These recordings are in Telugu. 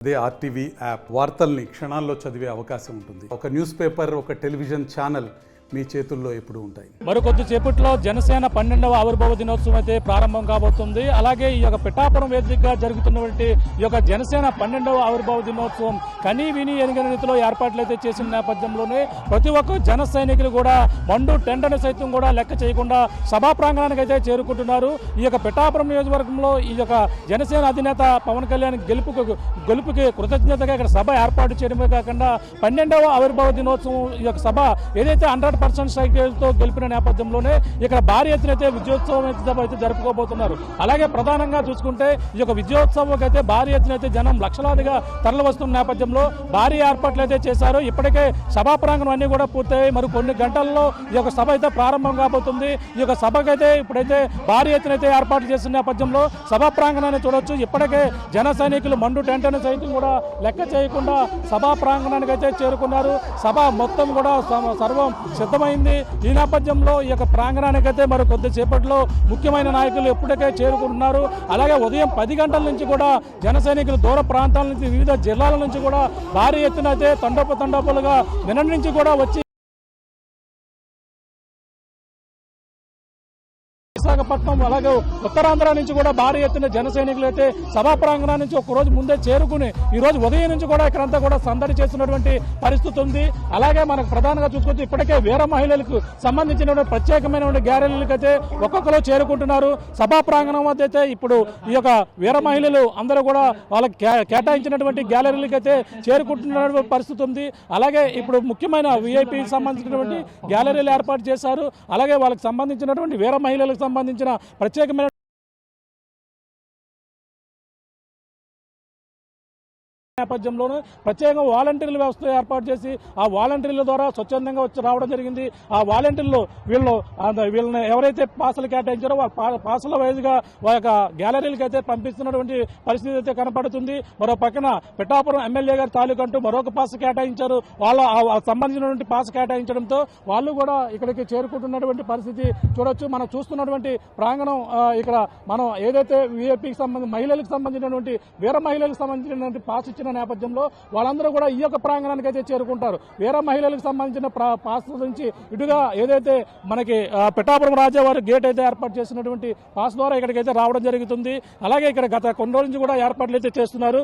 అదే ఆర్టీవీ యాప్ వార్తల్ని క్షణాల్లో చదివే అవకాశం ఉంటుంది. ఒక న్యూస్ పేపర్, ఒక టెలివిజన్ ఛానల్ మీ చేతుల్లో ఎప్పుడు ఉంటాయి. మరికొద్ది సేపట్లో జనసేన 12వ ఆవిర్భావ దినోత్సవం అయితే ప్రారంభం కాబోతుంది. అలాగే ఈ యొక్క పిఠాపురం వేదికగా జరుగుతున్నటువంటి ఈ యొక్క జనసేన 12వ ఆవిర్భావ దినోత్సవం కనీ విని ఎనిగిన రీతిలో ఏర్పాట్లు అయితే చేసిన నేపథ్యంలోనే ప్రతి ఒక్క జన సైనికులు కూడా మండు టెండను సైతం కూడా లెక్క చేయకుండా సభా ప్రాంగణానికి అయితే చేరుకుంటున్నారు. ఈ యొక్క పిఠాపురం నియోజకవర్గంలో ఈ యొక్క జనసేన అధినేత పవన్ కళ్యాణ్ గెలుపుకి కృతజ్ఞతగా ఇక్కడ సభ ఏర్పాటు చేయడమే కాకుండా 12వ ఆవిర్భావ దినోత్సవం ఈ యొక్క సభ ఏదైతే 100% సైకిల్తో గెలిపిన నేపథ్యంలోనే ఇక్కడ భారీ ఎత్తున అయితే విజయోత్సవం అయితే జరుపుకోబోతున్నారు. అలాగే ప్రధానంగా చూసుకుంటే ఈ యొక్క విజయోత్సవం అయితే భారీ ఎత్తున అయితే జనం లక్షలాదిగా తరలి వస్తున్న నేపథ్యంలో భారీ ఏర్పాట్లు అయితే చేశారు. ఇప్పటికే సభా ప్రాంగణం అన్ని కూడా పూర్తయి మరి కొన్ని గంటల్లో ఈ యొక్క సభ అయితే ప్రారంభం కాబోతుంది. ఈ యొక్క సభకైతే ఇప్పుడైతే భారీ ఎత్తున అయితే ఏర్పాట్లు చేసిన నేపథ్యంలో సభా ప్రాంగణాన్ని చూడొచ్చు. ఇప్పటికే జన సైనికులు మండు టెంటను సైతం కూడా లెక్క చేయకుండా సభా ప్రాంగణానికి అయితే చేరుకున్నారు. సభ మొత్తం కూడా సర్వం సిద్ధమైంది. ఈ నేపథ్యంలో ఈ యొక్క ప్రాంగణానికి అయితే మరి కొద్దిసేపట్లో ముఖ్యమైన నాయకులు ఎప్పటికే చేరుకుంటున్నారు. అలాగే ఉదయం 10 గంటల నుంచి కూడా జన సైనికులు దూర ప్రాంతాల నుంచి వివిధ జిల్లాల నుంచి కూడా భారీ ఎత్తున అయితే తండోపలుగా నిన్న నుంచి కూడా వచ్చి విశాఖపట్నం అలాగే ఉత్తరాంధ్ర నుంచి కూడా భారీ ఎత్తున జన సైనికులు అయితే సభా ప్రాంగణం నుంచి ఒక రోజు ముందే చేరుకుని ఈ రోజు ఉదయం నుంచి కూడా ఇక్కడంతా కూడా సందడి చేస్తున్నటువంటి పరిస్థితి ఉంది. అలాగే మనకు ప్రధానంగా చూసుకొచ్చి ఇప్పటికే వీర మహిళలకు సంబంధించిన ప్రత్యేకమైన గ్యాలరీలకు అయితే ఒక్కొక్కరు చేరుకుంటున్నారు. సభా ప్రాంగణం వద్ద అయితే ఇప్పుడు ఈ యొక్క వీర మహిళలు అందరూ కూడా వాళ్ళకి కేటాయించినటువంటి గ్యాలరీలకు అయితే చేరుకుంటున్న పరిస్థితి ఉంది. అలాగే ఇప్పుడు ముఖ్యమైన విఐపి సంబంధించినటువంటి గ్యాలరీలు ఏర్పాటు చేశారు. అలాగే వాళ్ళకి సంబంధించినటువంటి వీర మహిళలకు సంబంధించిన ప్రత్యేకమైన నేపథ్యంలోనూ ప్రత్యేకంగా వాలంటీర్ల వ్యవస్థ ఏర్పాటు చేసి ఆ వాలంటీర్ల ద్వారా స్వచ్ఛందంగా వచ్చి రావడం జరిగింది. ఆ వాలంటీర్లు వీళ్ళని ఎవరైతే పాసులు కేటాయించారో వాళ్ళ పాసుల వైజ్గా వాళ్ళ యొక్క గ్యాలరీలకు అయితే పంపిస్తున్నటువంటి పరిస్థితి అయితే కనపడుతుంది. మరో పక్కన పిఠాపురం ఎమ్మెల్యే గారి తాలూకు అంటూ మరొక పాసు కేటాయించారు. వాళ్ళ సంబంధించినటువంటి పాసు కేటాయించడంతో వాళ్ళు కూడా ఇక్కడికి చేరుకుంటున్నటువంటి పరిస్థితి చూడొచ్చు. మనం చూస్తున్నటువంటి ప్రాంగణం ఇక్కడ మనం ఏదైతే వీఐపీకి సంబంధించి మహిళలకు సంబంధించినటువంటి వీర మహిళలకు సంబంధించినటువంటి పాస్ ఇచ్చిన నేపథ్యంలో వాళ్ళందరూ కూడా ఈ యొక్క ప్రాంగణానికి అయితే చేరుకుంటారు. వేరే మహిళలకు సంబంధించిన పాస్ నుంచి ఇటుగా ఏదైతే మనకి పిఠాపురం రాజావారి గేట్ అయితే ఏర్పాటు చేసినటువంటి పాస్ ద్వారా ఇక్కడికైతే రావడం జరుగుతుంది. అలాగే ఇక్కడ గత కొన్ని రోజుల నుంచి కూడా ఏర్పాట్లు అయితే చేస్తున్నారు.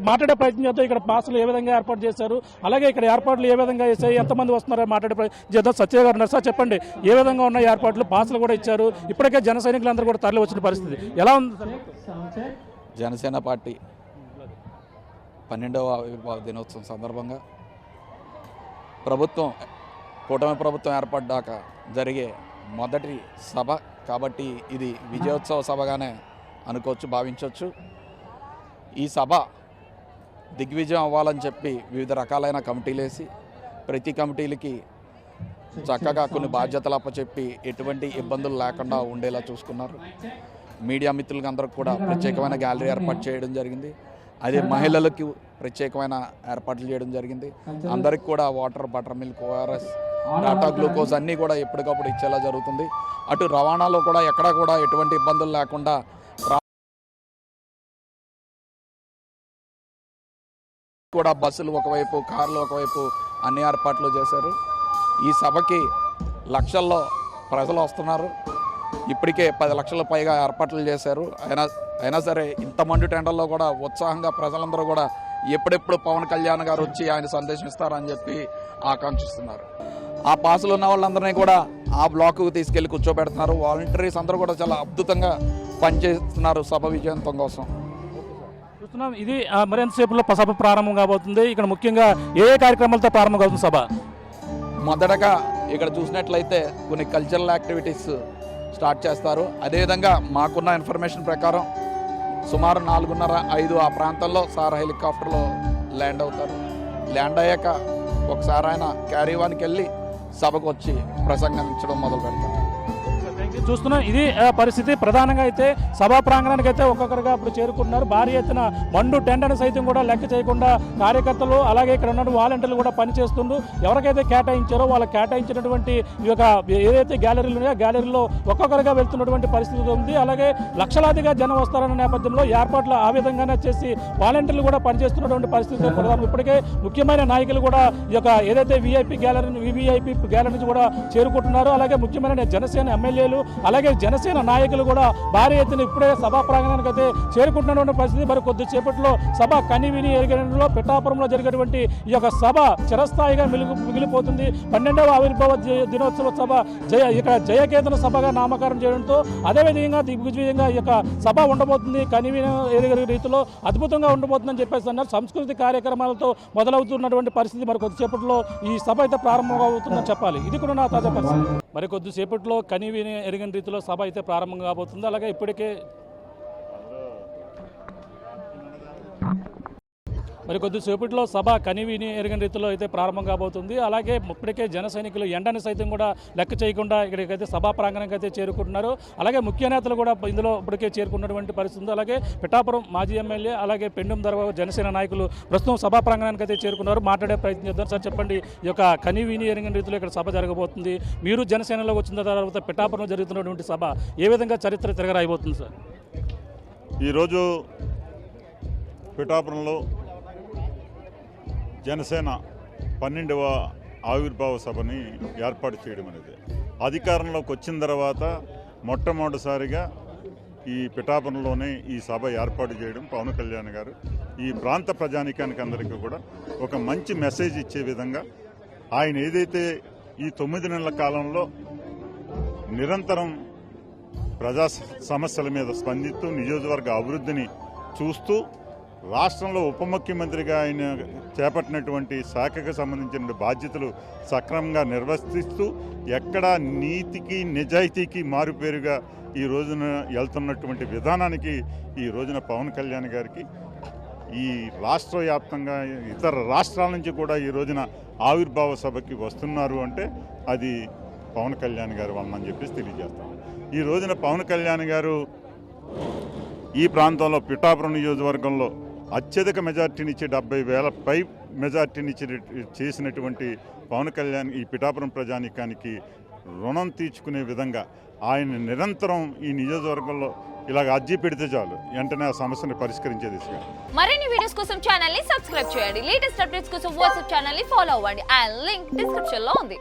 మాట్లాడే ప్రయత్నం చేస్తే ఇక్కడ పాసులు ఏ విధంగా ఏర్పాటు చేశారు, అలాగే ఇక్కడ ఏర్పాట్లు ఏ విధంగా చేశాయి, ఎంతమంది వస్తున్నారో మాట్లాడే ప్రయత్నం చేద్దాం. సత్య గారు నర్సా చెప్పండి, ఏ విధంగా ఉన్న ఏర్పాట్లు, పాసులు కూడా ఇచ్చారు, ఇప్పటికే జన సైనికులందరూ కూడా తరలి వచ్చిన పరిస్థితి ఎలా ఉంది? జనసేన పార్టీ 12వ ఆవిర్భావ దినోత్సవం సందర్భంగా కూటమి ప్రభుత్వం ఏర్పడ్డాక జరిగే మొదటి సభ కాబట్టి ఇది విజయోత్సవ సభగానే భావించవచ్చు. ఈ సభ దిగ్విజయం అవ్వాలని చెప్పి వివిధ రకాలైన కమిటీలు వేసి ప్రతి కమిటీలకి చక్కగా కొన్ని బాధ్యతలు అప్పచెప్పి ఎటువంటి ఇబ్బందులు లేకుండా ఉండేలా చూసుకున్నారు. మీడియా మిత్రులకు అందరికి కూడా ప్రత్యేకమైన గ్యాలరీ ఏర్పాటు చేయడం జరిగింది. అదే మహిళలకు ప్రత్యేకమైన ఏర్పాట్లు చేయడం జరిగింది. అందరికి కూడా water, butter milk, ORS, data glucose అన్నీ కూడా ఎప్పటికప్పుడు ఇచ్చేలా జరుగుతుంది. అటు రవాణాలో కూడా ఎక్కడా కూడా ఎటువంటి ఇబ్బందులు లేకుండా కూడా బస్సులు ఒకవైపు, కార్లు ఒకవైపు అన్ని ఏర్పాట్లు చేశారు. ఈ సభకి లక్షల్లో ప్రజలు వస్తున్నారు. ఇప్పటికే 10 లక్షల పైగా ఏర్పాట్లు చేశారు. అయినా సరే ఇంత మండు టెండల్లో కూడా ఉత్సాహంగా ప్రజలందరూ కూడా ఎప్పుడెప్పుడు పవన్ కళ్యాణ్ గారు వచ్చి ఆయన సందేశం ఇస్తారని చెప్పి ఆకాంక్షిస్తున్నారు. ఆ పాసులు ఉన్న వాళ్ళందరినీ కూడా ఆ బ్లాక్కు తీసుకెళ్లి కూర్చోబెడుతున్నారు. వాలంటీర్స్ అందరూ కూడా చాలా అద్భుతంగా పనిచేస్తున్నారు సభ విజయంతం కోసం. చూస్తున్నాం, ఇది మరింతసేపులో సభ ప్రారంభం కాబోతుంది. ఇక్కడ ముఖ్యంగా ఏ కార్యక్రమాలతో ప్రారంభం అవుతుంది సభ? మొదటగా ఇక్కడ చూసినట్లయితే కొన్ని కల్చరల్ యాక్టివిటీస్ స్టార్ట్ చేస్తారు. అదేవిధంగా మాకున్న ఇన్ఫర్మేషన్ ప్రకారం సుమారు 4:30-5 ఆ ప్రాంతంలో సార్ హెలికాప్టర్లో ల్యాండ్ అవుతారు. ల్యాండ్ అయ్యాక ఒకసారి ఆయన క్యారీవాన్కి వెళ్ళి సభకు వచ్చి ప్రసంగించడం మొదలు పెడతారు. చూస్తున్నాం ఇది పరిస్థితి. ప్రధానంగా అయితే సభా ప్రాంగణానికి అయితే ఒక్కొక్కరుగా ఇప్పుడు చేరుకుంటున్నారు. భారీ ఎత్తున మండు టెండను సైతం కూడా లెక్క చేయకుండా కార్యకర్తలు అలాగే ఇక్కడ ఉన్న వాలంటీర్లు కూడా పనిచేస్తుండ్రు. ఎవరికైతే కేటాయించారో వాళ్ళకి కేటాయించినటువంటి ఈ యొక్క ఏదైతే గ్యాలరీలు ఉన్నాయో గ్యాలరీలో ఒక్కొక్కరుగా వెళ్తున్నటువంటి పరిస్థితి ఉంది. అలాగే లక్షలాదిగా జనం వస్తారన్న నేపథ్యంలో ఏర్పాట్లు ఆ విధంగానే చేసి వాలంటీర్లు కూడా పనిచేస్తున్నటువంటి పరిస్థితి ప్రధానం. ఇప్పటికే ముఖ్యమైన నాయకులు కూడా ఈ యొక్క ఏదైతే వీఐపీ గ్యాలరీ నుంచి కూడా చేరుకుంటున్నారు. అలాగే ముఖ్యమైన జనసేన ఎమ్మెల్యేలు అలాగే జనసేన నాయకులు కూడా భారీ ఎత్తున ఇప్పుడే సభా ప్రాంగణానికి అయితే చేరుకుంటున్నటువంటి పరిస్థితి. మరి కొద్దిసేపట్లో సభ కనివిని ఎరిగినలో పిఠాపురంలో జరిగేటువంటి ఈ యొక్క సభ చిరస్థాయిగా మిగిలిపోతుంది. 12వ ఆవిర్భావ దినోత్సవ సభ ఇక్కడ జయకేతన సభగా నామకరణం చేయడంతో అదేవిధంగా దిగ్విజయంగా ఈ యొక్క సభ ఉండబోతుంది. కనివిని ఎరిగిన రీతిలో అద్భుతంగా ఉండబోతుందని చెప్పేసి అన్నారు. సంస్కృతి కార్యక్రమాలతో మొదలవుతున్నటువంటి పరిస్థితి. మరి కొద్దిసేపట్లో ఈ సభ అయితే ప్రారంభం అవుతుందని చెప్పాలి. ఇది కూడా నా తాజా పరిస్థితి. మరి కొద్దిసేపట్లో కనివిని ఎరిగిన రీతిలో సభ అయితే ప్రారంభం కాబోతుంది. అలాగే ఇప్పటికే మరి కొద్దిసేపట్లో సభ కనివిని ఎరిగిన రీతిలో అయితే ప్రారంభం కాబోతుంది. అలాగే ఇప్పటికే జన సైనికులు ఎండని సైతం కూడా లెక్క చేయకుండా ఇక్కడికైతే సభా ప్రాంగణానికి అయితే చేరుకుంటున్నారు. అలాగే ముఖ్య నేతలు కూడా ఇందులో ఇప్పటికే చేరుకున్నటువంటి పరిస్థితి ఉంది. అలాగే పిఠాపురం మాజీ ఎమ్మెల్యే అలాగే పెండుం దర్బాబు జనసేన నాయకులు ప్రస్తుతం సభా ప్రాంగణానికి అయితే చేరుకున్నారు. మాట్లాడే ప్రయత్నం చేద్దాం. సార్ చెప్పండి, ఈ యొక్క కనివిని ఎరిగిన రీతిలో ఇక్కడ సభ జరగబోతుంది. మీరు జనసేనలోకి వచ్చిన తర్వాత పిఠాపురంలో జరుగుతున్నటువంటి సభ ఏ విధంగా చరిత్ర తిరగరాయిపోతుంది సార్? ఈరోజు పిఠాపురంలో జనసేన 12వ ఆవిర్భావ సభని ఏర్పాటు చేయడం అనేది అధికారంలోకి వచ్చిన తర్వాత మొట్టమొదటిసారిగా ఈ పిఠాపురంలోనే ఈ సభ ఏర్పాటు చేయడం పవన్ కళ్యాణ్ గారు ఈ ప్రాంత ప్రజానీకానికి అందరికీ కూడా ఒక మంచి మెసేజ్ ఇచ్చే విధంగా ఆయన ఏదైతే ఈ 9 నెలల కాలంలో నిరంతరం ప్రజా సమస్యల మీద స్పందిస్తూ నియోజకవర్గ అభివృద్ధిని చూస్తూ రాష్ట్రంలో ఉప ముఖ్యమంత్రిగా ఆయన చేపట్టినటువంటి శాఖకు సంబంధించిన బాధ్యతలు సక్రమంగా నిర్వర్తిస్తూ ఎక్కడా నీతికి నిజాయితీకి మారుపేరుగా ఈ రోజున వెళ్తున్నటువంటి విధానానికి ఈ రోజున పవన్ కళ్యాణ్ గారికి ఈ రాష్ట్ర వ్యాప్తంగా ఇతర రాష్ట్రాల నుంచి కూడా ఈ రోజున ఆవిర్భావ సభకి వస్తున్నారు అంటే అది పవన్ కళ్యాణ్ గారు వలన అని చెప్పేసి తెలియజేస్తాం. ఈ రోజున పవన్ కళ్యాణ్ గారు ఈ ప్రాంతంలో పిఠాపురం నియోజకవర్గంలో అత్యధిక మెజార్టీనిచ్చి 70,000 పై మెజార్టీనిచ్చి చేసినటువంటి పవన్ కళ్యాణ్ ఈ పిఠాపురం ప్రజానీకానికి రుణం తీర్చుకునే విధంగా ఆయన నిరంతరం ఈ నియోజకవర్గంలో ఇలాగ అర్జీ పెడితే చాలు వెంటనే ఆ సమస్యను పరిష్కరించే దిశగా. మరిన్ని వీడియోస్ కోసం ఛానల్ ని సబ్స్క్రైబ్ చేయండి. లేటెస్ట్ అప్డేట్స్ కోసం వాట్సాప్ ఛానల్ ని ఫాలో అవ్వండి. ఆ లింక్ డిస్క్రిప్షన్ లో ఉంది.